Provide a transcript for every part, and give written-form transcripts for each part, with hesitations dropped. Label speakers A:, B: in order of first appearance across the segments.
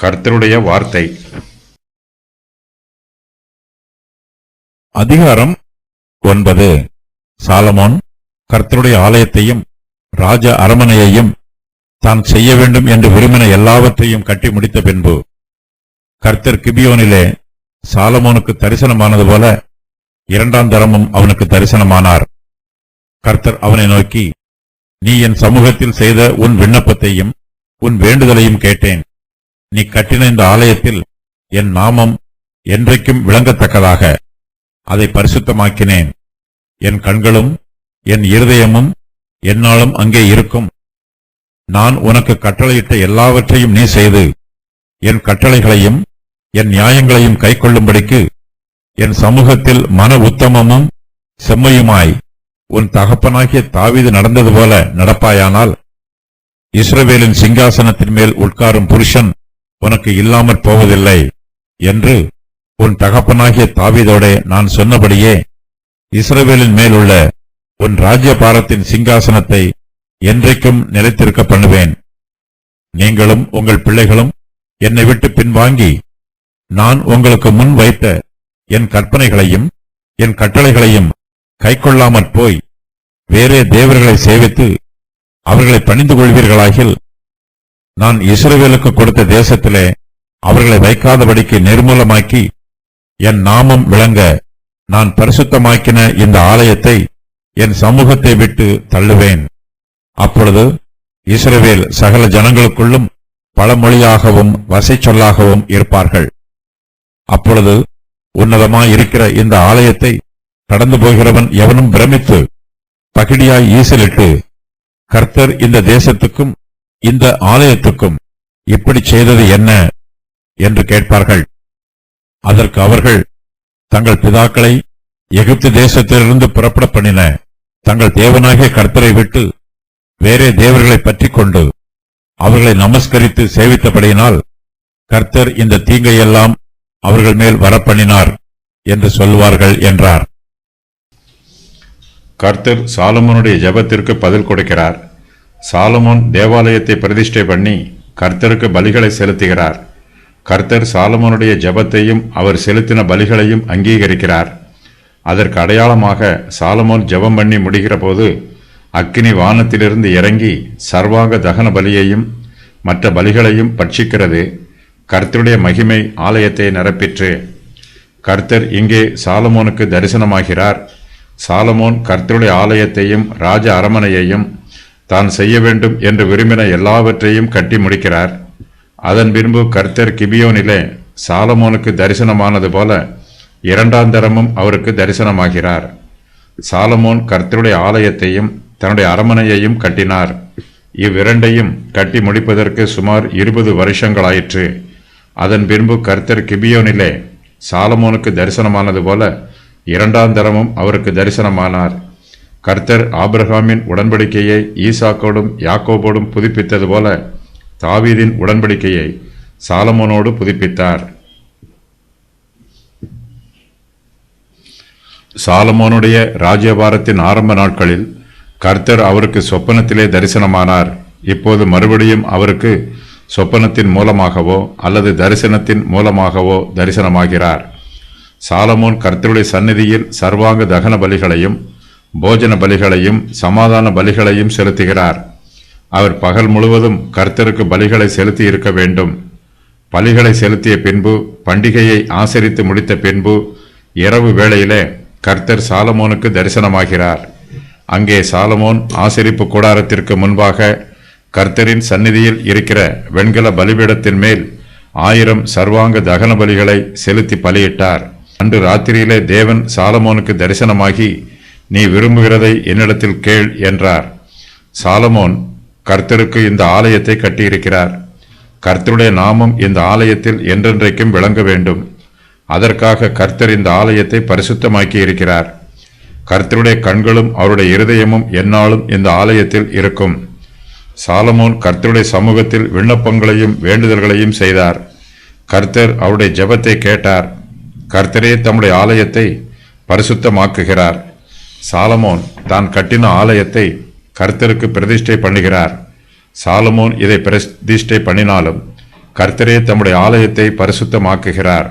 A: கர்த்தருடைய வார்த்தை.
B: அதிகாரம் 9. சாலமோன் கர்த்தருடைய ஆலயத்தையும் ராஜ அரமனையையும் தான் செய்ய வேண்டும் என்று விரும்பின எல்லாவற்றையும் கட்டி முடித்த பின்பு கர்த்தர் கிபியோனிலே சாலமோனுக்கு தரிசனமானது போல இரண்டாம் தரமும் அவனுக்கு தரிசனமானார். கர்த்தர் அவனை நோக்கி, நீ என் சமூகத்தில் செய்த உன் விண்ணப்பத்தையும் உன் வேண்டுதலையும் கேட்டேன். நீ கட்டின இந்த ஆலயத்தில் என் நாமம் என்றைக்கும் விளங்கத்தக்கதாக அதை பரிசுத்தமாக்கினேன். என் கண்களும் என் இருதயமும் என்னாலும் அங்கே இருக்கும். நான் உனக்கு கட்டளையிட்ட எல்லாவற்றையும் நீ செய்து என் கட்டளைகளையும் என் நியாயங்களையும் கைக்கொள்ளும்படிக்கு என் சமூகத்தில் மன உத்தமமும் செம்மையுமாய் உன் தகப்பனாகிய தாவீது நடந்தது போல நடப்பாயானால் இஸ்ரவேலின் சிங்காசனத்தின் மேல் உட்காரும் புருஷன் உனக்கு இல்லாமற் போவதில்லை என்று உன் தகப்பனாகிய தாவீதோடே நான் சொன்னபடியே இஸ்ரவேலின் மேலுள்ள உன் ராஜ்யபாரத்தின் சிங்காசனத்தை என்றைக்கும் நிலைத்திருக்க பண்ணுவேன். நீங்களும் உங்கள் பிள்ளைகளும் என்னை விட்டு பின்வாங்கி நான் உங்களுக்கு முன் வைத்த என் கற்பனைகளையும் என் கட்டளைகளையும் கைக்கொள்ளாமற் போய் வேறே தேவர்களை சேவித்து அவர்களை பணிந்து கொள்வீர்களாகில் நான் இஸ்ரவேலுக்கு கொடுத்த தேசத்திலே அவர்களை வைக்காதபடிக்கு நிர்மூலமாக்கி என் நாமம் விளங்க நான் பரிசுத்தமாக்கின இந்த ஆலயத்தை என் சமூகத்தை விட்டு தள்ளுவேன். அப்பொழுது இஸ்ரவேல் சகல ஜனங்களுக்குள்ளும் பழமொழியாகவும் வசை சொல்லாகவும் இருப்பார்கள். அப்பொழுது உன்னதமாயிருக்கிற இந்த ஆலயத்தை கடந்து போகிறவன் எவனும் பிரமித்து பகிடியாய் ஈசலிட்டு, கர்த்தர் இந்த தேசத்துக்கும் இந்த ஆலயத்துக்கும் இப்படி செய்தது என்ன என்று கேட்பார்கள். அதற்கு அவர்கள் தங்கள் பிதாக்களை எகிப்து தேசத்திலிருந்து புறப்பட பண்ணின தங்கள் தேவனாகிய கர்த்தரை விட்டு வேறே தேவர்களை பற்றி கொண்டு அவர்களை நமஸ்கரித்து சேவித்தபடியினால் கர்த்தர் இந்த தீங்கையெல்லாம் அவர்கள் மேல் வரப்பண்ணினார் என்று சொல்வார்கள் என்றார்.
A: கர்த்தர் சாலமோனுடைய ஜெபத்திற்கு பதில் கொடுக்கிறார். சாலமோன் தேவாலயத்தை பிரதிஷ்டை பண்ணி கர்த்தருக்கு பலிகளை செலுத்துகிறார். கர்த்தர் சாலமோனுடைய ஜெபத்தையும் அவர் செலுத்தின பலிகளையும் அங்கீகரிக்கிறார். அதற்கு அடையாளமாக சாலமோன் ஜெபம் பண்ணி முடிகிற போது அக்கினி வானத்திலிருந்து இறங்கி சர்வாங்க தகன பலியையும் மற்ற பலிகளையும் பட்சிக்கிறது. கர்த்தருடைய மகிமை ஆலயத்தை நிரப்பிற்று. கர்த்தர் இங்கே சாலமோனுக்கு தரிசனமாகிறார். சாலமோன் கர்த்தருடைய ஆலயத்தையும் ராஜ அரமனையையும் தான் செய்ய வேண்டும் என்று விரும்பின எல்லாவற்றையும் கட்டி முடிக்கிறார். அதன் பின்பு கர்த்தர் கிபியோனிலே சாலமோனுக்கு தரிசனமானது போல இரண்டாம் தரமும் அவருக்கு தரிசனமாகிறார். சாலமோன் கர்த்தருடைய ஆலயத்தையும் தன்னுடைய அரமனையையும் கட்டினார். இவ்விரண்டையும் கட்டி முடிப்பதற்கு சுமார் 20 வருஷங்களாயிற்று. அதன் பின்பு கர்த்தர் கிபியோனிலே சாலமோனுக்கு தரிசனமானது போல இரண்டாம் தரமும் அவருக்கு தரிசனமானார். கர்த்தர் ஆபிரகாமின் உடன்படிக்கையை ஈசாக்கோடும் யாக்கோபோடும் புதுப்பித்தது போல தாவீதின் உடன்படிக்கையை சாலமோனோடு புதுப்பித்தார். சாலமோனுடைய ராஜ்யபாரத்தின் ஆரம்ப நாட்களில் கர்த்தர் அவருக்கு சொப்பனத்திலே தரிசனமானார். இப்போது மறுபடியும் அவருக்கு சொப்பனத்தின் மூலமாகவோ அல்லது தரிசனத்தின் மூலமாகவோ தரிசனமாகிறார். சாலமோன் கர்த்தருடைய சந்நிதியில் சர்வாங்க தகன பலிகளையும் போஜன பலிகளையும் சமாதான பலிகளையும் செலுத்துகிறார். அவர் பகல் முழுவதும் கர்த்தருக்கு பலிகளை செலுத்தி இருக்க வேண்டும். பலிகளை செலுத்திய பின்பு பண்டிகையை ஆசரித்து முடித்த பின்பு இரவு வேளையிலே கர்த்தர் சாலமோனுக்கு தரிசனமாகிறார். அங்கே சாலமோன் ஆசரிப்பு கூடாரத்திற்கு முன்பாக கர்த்தரின் சந்நிதியில் இருக்கிற வெண்கல பலிபீடத்தின் மேல் 1000 சர்வாங்க தகன பலிகளை செலுத்தி பலியிட்டார். அன்று ராத்திரியிலே தேவன் சாலமோனுக்கு தரிசனமாகி, நீ விரும்புகிறதை என்னிடத்தில் கேள் என்றார். சாலமோன் கர்த்தருக்கு இந்த ஆலயத்தை கட்டியிருக்கிறார். கர்த்தருடைய நாமம் இந்த ஆலயத்தில் என்றென்றைக்கும் விளங்க வேண்டும். அதற்காக கர்த்தர் இந்த ஆலயத்தை பரிசுத்தமாக்கி இருக்கிறார். கர்த்தருடைய கண்களும் அவருடைய இருதயமும் எந்நாளும் இந்த ஆலயத்தில் இருக்கும். சாலமோன் கர்த்தருடைய சமூகத்தில் விண்ணப்பங்களையும் வேண்டுதல்களையும் செய்தார். கர்த்தர் அவருடைய ஜெபத்தை கேட்டார். கர்த்தரே தம்முடைய ஆலயத்தை பரிசுத்தமாக்குகிறார். சாலமோன் தான் கட்டின ஆலயத்தை கர்த்தருக்கு பிரதிஷ்டை பண்ணுகிறார். சாலமோன் இதை பிரதிஷ்டை பண்ணினாலும் கர்த்தரே தம்முடைய ஆலயத்தை பரிசுத்தமாக்குகிறார்.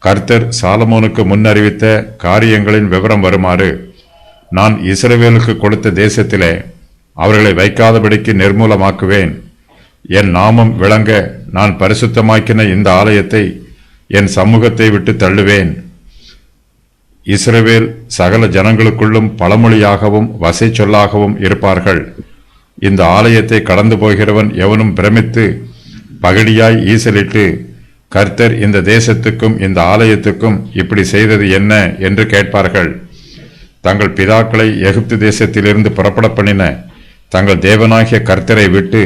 A: கர்த்தர் சாலமோனுக்கு முன்னறிவித்த காரியங்களின் விவரம் வருமாறு: நான் இஸ்ரவேலுக்கு கொடுத்த தேசத்திலே அவர்களை வைக்காதபடிக்கு நிர்மூலமாக்குவேன். என் நாமம் விளங்க நான் பரிசுத்தமாக்கின இந்த ஆலயத்தை என் சமூகத்தை விட்டு தள்ளுவேன். இஸ்ரவேல் சகல ஜனங்களுக்குள்ளும் பழமொழியாகவும் வசை சொல்லாகவும் இருப்பார்கள். இந்த ஆலயத்தை கடந்து போகிறவன் எவனும் பிரமித்து பகடியாய் ஈசலிட்டு, கர்த்தர் இந்த தேசத்துக்கும் இந்த ஆலயத்துக்கும் இப்படி செய்தது என்ன என்று கேட்பார்கள். தங்கள் பிதாக்களை எகிப்து தேசத்திலிருந்து புறப்பட பண்ணின தங்கள் தேவனாகிய கர்த்தரை விட்டு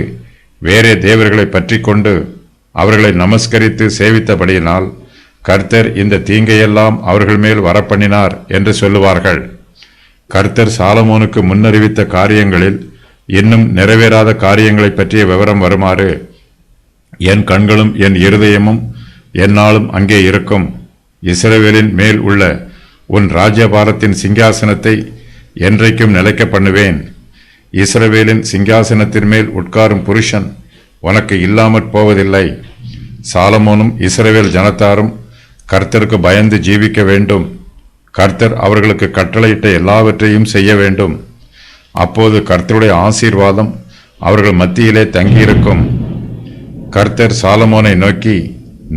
A: வேறே தேவர்களை பற்றி கொண்டு அவர்களை நமஸ்கரித்து சேவித்தபடியினால் கர்த்தர் இந்த தீங்கையெல்லாம் அவர்கள் மேல் வரப்பண்ணினார் என்று சொல்லுவார்கள். கர்த்தர் சாலமோனுக்கு முன்னறிவித்த காரியங்களில் இன்னும் நிறைவேறாத காரியங்களை பற்றிய விவரம் வருமாறு: என் கண்களும் என் இருதயமும் என்னாலும் அங்கே இருக்கும். இஸ்ரவேலின் மேல் உள்ள உன் ராஜ்யபாரத்தின் சிங்காசனத்தை என்றைக்கும் நிலைக்க பண்ணுவேன். இஸ்ரவேலின் சிங்காசனத்தின் மேல் உட்காரும் புருஷன் உனக்கு இல்லாமற் போவதில்லை. சாலமோனும் இஸ்ரவேல் ஜனத்தாரும் கர்த்தருக்கு பயந்து ஜீவிக்க வேண்டும். கர்த்தர் அவர்களுக்கு கட்டளையிட்ட எல்லாவற்றையும் செய்ய வேண்டும். அப்போது கர்த்தருடைய ஆசீர்வாதம் அவர்கள் மத்தியிலே தங்கியிருக்கும். கர்த்தர் சாலமோனை நோக்கி,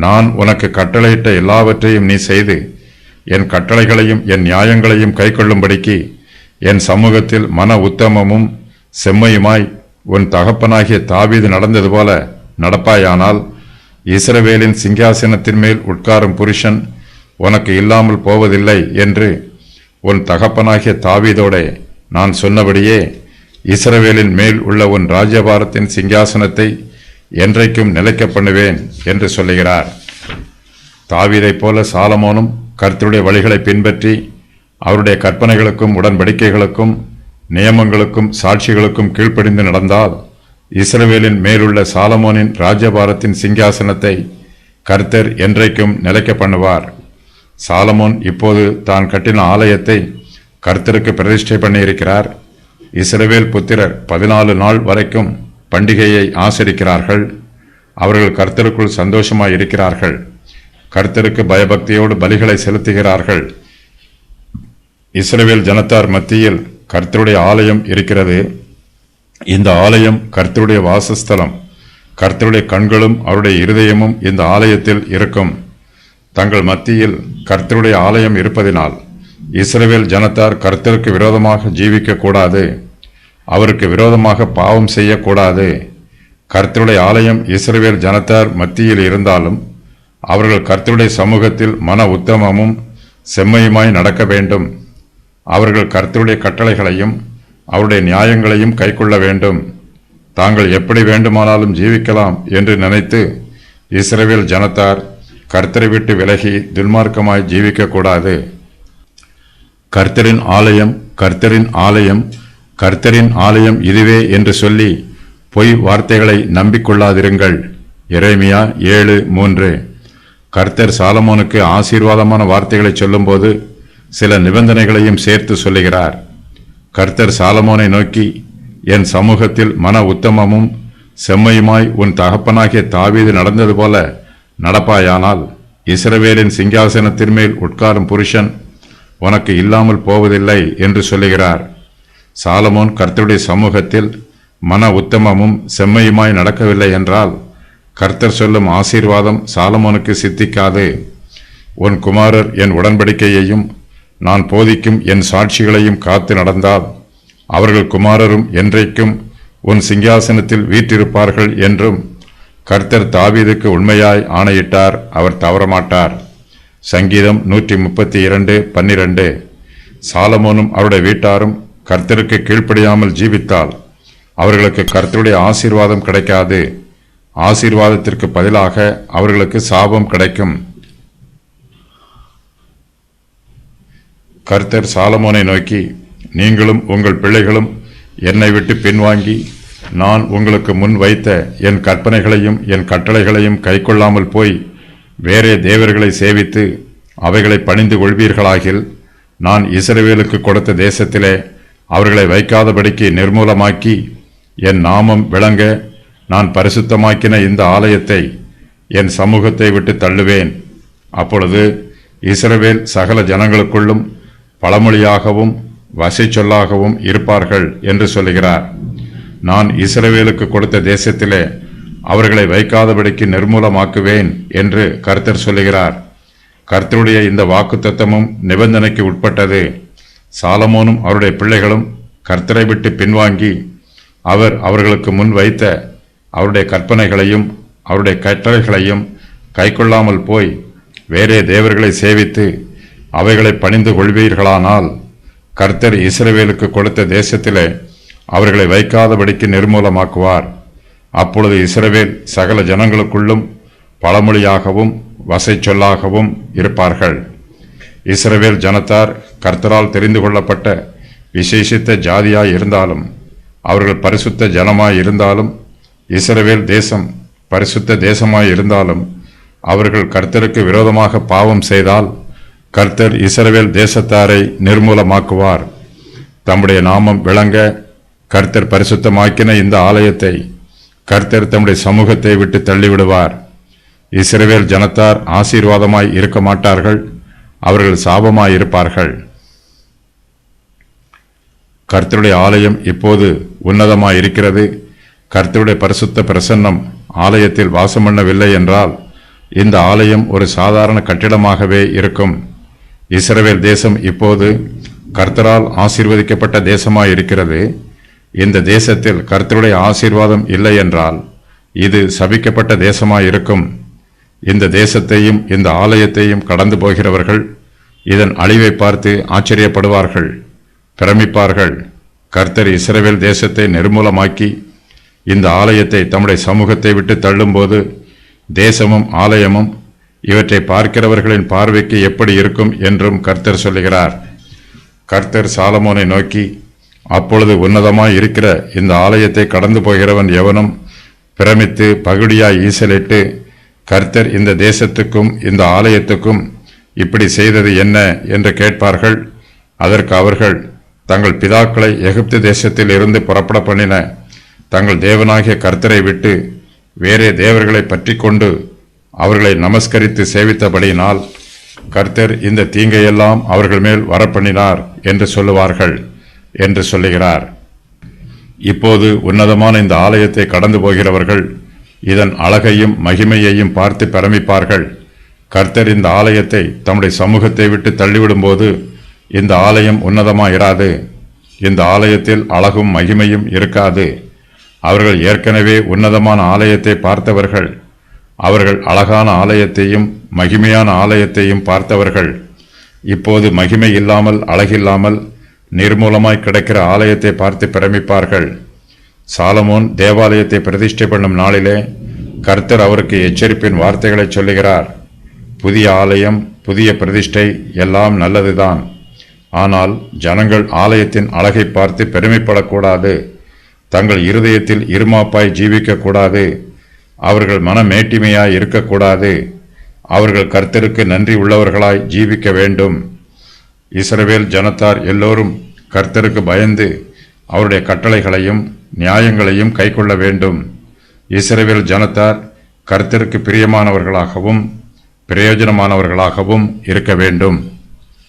A: நான் உனக்கு கட்டளையிட்ட எல்லாவற்றையும் நீ செய்து என் கட்டளைகளையும் என் நியாயங்களையும் கைக்கொள்ளும்படிக்கு என் சமூகத்தில் மன உத்தமமும் செம்மையுமாய் உன் தகப்பனாகிய தாவீது நடந்தது போல நடப்பாயானால் இஸ்ரவேலின் சிங்காசனத்தின் மேல் உட்காரும் புருஷன் உனக்கு இல்லாமல் போவதில்லை என்று உன் தகப்பனாகிய தாவீதோடே நான் சொன்னபடியே இஸ்ரவேலின் மேல் உள்ள உன் ராஜ்யபாரத்தின் சிங்காசனத்தை என்றைக்கும் நிலைக்க பண்ணுவேன் என்று சொல்லுகிறார். தாவீதைப் போல சாலமோனும் கர்த்தருடைய வழிகளை பின்பற்றி அவருடைய கற்பனைகளுக்கும் உடன்படிக்கைகளுக்கும் நியமங்களுக்கும் சாட்சிகளுக்கும் கீழ்ப்படிந்து நடந்தால் இஸ்ரவேலின் மேலுள்ள சாலமோனின் ராஜ்யபாரத்தின் சிங்காசனத்தை கர்த்தர் என்றைக்கும் நிலைக்க பண்ணுவார். சாலமோன் இப்போது தான் கட்டின ஆலயத்தை கர்த்தருக்கு பிரதிஷ்டை பண்ணியிருக்கிறார். இஸ்ரவேல் புத்திரர் 14 நாள் வரைக்கும் பண்டிகையை ஆசரிக்கிறார்கள். அவர்கள் கர்த்தருக்குள் சந்தோஷமாய் இருக்கிறார்கள். கர்த்தருக்கு பயபக்தியோடு பலிகளை செலுத்துகிறார்கள். இஸ்ரவேல் ஜனத்தார் மத்தியில் கர்த்தருடைய ஆலயம் இருக்கிறது. இந்த ஆலயம் கர்த்தருடைய வாசஸ்தலம். கர்த்தருடைய கண்களும் அவருடைய இருதயமும் இந்த ஆலயத்தில் இருக்கும். தங்கள் மத்தியில் கர்த்தருடைய ஆலயம் இருப்பதினால் இஸ்ரவேல் ஜனத்தார் கர்த்தருக்கு விரோதமாக ஜீவிக்க கூடாது. அவருக்கு விரோதமாக பாவம் செய்யக்கூடாது. கர்த்தருடைய ஆலயம் இஸ்ரவேல் ஜனத்தார் மத்தியில் இருந்தாலும் அவர்கள் கர்த்தருடைய சமூகத்தில் மன உத்தமமும் செம்மையுமாய் நடக்க வேண்டும். அவர்கள் கர்த்தருடைய கட்டளைகளையும் அவருடைய நியாயங்களையும் கைக்கொள்ள வேண்டும். தாங்கள் எப்படி வேண்டுமானாலும் ஜீவிக்கலாம் என்று நினைத்து இஸ்ரவேல் ஜனத்தார் கர்த்தரை விட்டு விலகி துன்மார்க்கமாய் ஜீவிக்கக்கூடாது. கர்த்தரின் ஆலயம், கர்த்தரின் ஆலயம், கர்த்தரின் ஆலயம் இதுவே என்று சொல்லி பொய் வார்த்தைகளை நம்பிக்கொள்ளாதிருங்கள். எரேமியா 7:3. கர்த்தர் சாலமோனுக்கு ஆசீர்வாதமான வார்த்தைகளை சொல்லும்போது சில நிபந்தனைகளையும் சேர்த்து சொல்லுகிறார். கர்த்தர் சாலமோனை நோக்கி, என் சமூகத்தில் மன உத்தமமும் செம்மையுமாய் உன் தகப்பனாகிய தாவீது நடந்தது போல நடப்பாயானால் இஸ்ரவேலின் சிங்காசனத்தின் மேல் உட்காரும் புருஷன் உனக்கு இல்லாமல் போவதில்லை என்று சொல்லுகிறார். சாலமோன் கர்த்தருடைய சமூகத்தில் மன உத்தமமும் செம்மையுமாய் நடக்கவில்லை என்றால் கர்த்தர் சொல்லும் ஆசீர்வாதம் சாலமோனுக்கு சித்திக்காது. உன் குமாரர் என் உடன்படிக்கையையும் நான் போதிக்கும் என் சாட்சிகளையும் காத்து நடந்தால் அவர்கள் குமாரரும் என்றைக்கும் உன் சிங்காசனத்தில் வீற்றிருப்பார்கள் என்றும் கர்த்தர் தாவீதுக்கு உண்மையாய் ஆணையிட்டார். அவர் தவறமாட்டார். சங்கீதம் 132:12. சாலமோனும் அவருடைய வீட்டாரும் கர்த்தருக்கு கீழ்ப்படியாமல் ஜீவித்தால் அவர்களுக்கு கர்த்தருடைய ஆசீர்வாதம் கிடைக்காது. ஆசீர்வாதத்திற்கு பதிலாக அவர்களுக்கு சாபம் கிடைக்கும். கர்த்தர் சாலமோனை நோக்கி, நீங்களும் உங்கள் பிள்ளைகளும் என்னை விட்டு பின்வாங்கி நான் உங்களுக்கு முன் வைத்த என் கற்பனைகளையும் என் கட்டளைகளையும் கைக்கொள்ளாமல் போய் வேறே தேவர்களை சேவித்து அவைகளை பணிந்து கொள்வீர்களாகில் நான் இஸ்ரவேலுக்கு கொடுத்த தேசத்திலே அவர்களை வைக்காதபடிக்கு நிர்மூலமாக்கி என் நாமம் விளங்க நான் பரிசுத்தமாக்கின இந்த ஆலயத்தை என் சமூகத்தை விட்டு தள்ளுவேன். அப்பொழுது இஸ்ரவேல் சகல ஜனங்களுக்குள்ளும் பழமொழியாகவும் வசை சொல்லாகவும் இருப்பார்கள் என்று சொல்லுகிறார். நான் இஸ்ரவேலுக்கு கொடுத்த தேசத்திலே அவர்களை வைக்காதபடிக்கு நிர்மூலமாக்குவேன் என்று கர்த்தர் சொல்லுகிறார். கர்த்தருடைய இந்த வாக்குத்தத்தமும் நிபந்தனைக்கு உட்பட்டது. சாலமோனும் அவருடைய பிள்ளைகளும் கர்த்தரை விட்டு பின்வாங்கி அவர் அவர்களுக்கு முன் வைத்த அவருடைய கற்பனைகளையும் அவருடைய கட்டளைகளையும் கைக்கொள்ளாமல் போய் வேறே தேவர்களை சேவித்து அவைகளை பணிந்து கொள்வீர்களானால் கர்த்தர் இஸ்ரவேலுக்கு கொடுத்த தேசத்திலே அவர்களை வைக்காதபடிக்கு நிர்மூலமாக்குவார். அப்பொழுது இஸ்ரவேல் சகல ஜனங்களுக்குள்ளும் பழமொழியாகவும் வசை சொல்லாகவும் இருப்பார்கள். இஸ்ரவேல் ஜனத்தார் கர்த்தரால் தெரிந்து கொள்ளப்பட்ட விசேஷித்த ஜாதியாய் இருந்தாலும் அவர்கள் பரிசுத்த ஜனமாய் இருந்தாலும் இஸ்ரவேல் தேசம் பரிசுத்த தேசமாய் இருந்தாலும் அவர்கள் கர்த்தருக்கு விரோதமாக பாவம் செய்தால் கர்த்தர் இஸ்ரவேல் தேசத்தாரை நிர்மூலமாக்குவார். தம்முடைய நாமம் விளங்க கர்த்தர் பரிசுத்தமாக்கின இந்த ஆலயத்தை கர்த்தர் தம்முடைய சமூகத்தை விட்டு தள்ளிவிடுவார். இஸ்ரவேல் ஜனத்தார் ஆசீர்வாதமாய் இருக்க மாட்டார்கள், அவர்கள் சாபமாய் இருப்பார்கள். கர்த்தருடைய ஆலயம் இப்போது உன்னதமாய் இருக்கிறது. கர்த்தருடைய பரிசுத்த பிரசன்னம் ஆலயத்தில் வாசம் பண்ணவில்லை என்றால் இந்த ஆலயம் ஒரு சாதாரண கட்டிடமாகவே இருக்கும். இஸ்ரவேல் தேசம் இப்போது கர்த்தரால் ஆசீர்வதிக்கப்பட்ட தேசமாய் இருக்கிறது. இந்த தேசத்தில் கர்த்தருடைய ஆசீர்வாதம் இல்லை என்றால் இது சபிக்கப்பட்ட தேசமாய் இருக்கும். இந்த தேசத்தையும் இந்த ஆலயத்தையும் கடந்து போகிறவர்கள் இதன் அழிவை பார்த்து ஆச்சரியப்படுவார்கள், பிரமிப்பார்கள். கர்த்தர் இஸ்ரவேல் தேசத்தை நிர்மூலமாக்கி இந்த ஆலயத்தை தம்முடைய சமூகத்தை விட்டு தள்ளும்போது தேசமும் ஆலயமும் இவற்றை பார்க்கிறவர்களின் பார்வைக்கு எப்படி இருக்கும் என்றும் கர்த்தர் சொல்லுகிறார். கர்த்தர் சாலமோனை நோக்கி, அப்பொழுது உன்னதமாய் இருக்கிற இந்த ஆலயத்தை கடந்து போகிறவன் எவனும் பிரமித்து பகுடியாய் ஈசலிட்டு, கர்த்தர் இந்த தேசத்துக்கும் இந்த ஆலயத்துக்கும் இப்படி செய்தது என்ன என்று கேட்பார்கள். அதற்கு அவர்கள் தங்கள் பிதாக்களை எகிப்து தேசத்தில் இருந்து புறப்பட பண்ணின தங்கள் தேவனாகிய கர்த்தரை விட்டு வேறே தேவர்களை பற்றி கொண்டு அவர்களை நமஸ்கரித்து சேவித்தபடியினால் கர்த்தர் இந்த தீங்கையெல்லாம் அவர்கள் மேல் வரப்பண்ணினார் என்று சொல்லுவார்கள் என்று சொல்லுகிறார். இப்போது உன்னதமான இந்த ஆலயத்தை கடந்து போகிறவர்கள் இதன் அழகையும் மகிமையையும் பார்த்து பிரமிப்பார்கள். கர்த்தர் இந்த ஆலயத்தை தம்முடைய சமூகத்தை விட்டு தள்ளிவிடும்போது இந்த ஆலயம் உன்னதமாயிராது. இந்த ஆலயத்தில் அழகும் மகிமையும் இருக்காது. அவர்கள் ஏற்கனவே உன்னதமான ஆலயத்தை பார்த்தவர்கள். அவர்கள் அழகான ஆலயத்தையும் மகிமையான ஆலயத்தையும் பார்த்தவர்கள். இப்போது மகிமை இல்லாமல் அழகில்லாமல் நிர்மூலமாய் கிடக்கிற ஆலயத்தை பார்த்து பிரமிப்பார்கள். சாலமோன் தேவாலயத்தை பிரதிஷ்டை பண்ணும் நாளிலே கர்த்தர் அவருக்கு எச்சரிப்பின் வார்த்தைகளை சொல்லுகிறார். புதிய ஆலயம், புதிய பிரதிஷ்டை எல்லாம் நல்லதுதான். ஆனால் ஜனங்கள் ஆலயத்தின் அழகை பார்த்து பெருமைப்படக்கூடாது. தங்கள் இருதயத்தில் இருமாப்பாய் ஜீவிக்கக்கூடாது. அவர்கள் மனமேட்டிமையாய் இருக்கக்கூடாது. அவர்கள் கர்த்தருக்கு நன்றி உள்ளவர்களாய் ஜீவிக்க வேண்டும். இஸ்ரவேல் ஜனத்தார் எல்லோரும் கர்த்தருக்கு பயந்து அவருடைய கட்டளைகளையும் நியாயங்களையும் கைக்கொள்ள வேண்டும். இஸ்ரவேல் ஜனத்தார் கர்த்தருக்கு பிரியமானவர்களாகவும் பிரயோஜனமானவர்களாகவும் இருக்க வேண்டும்.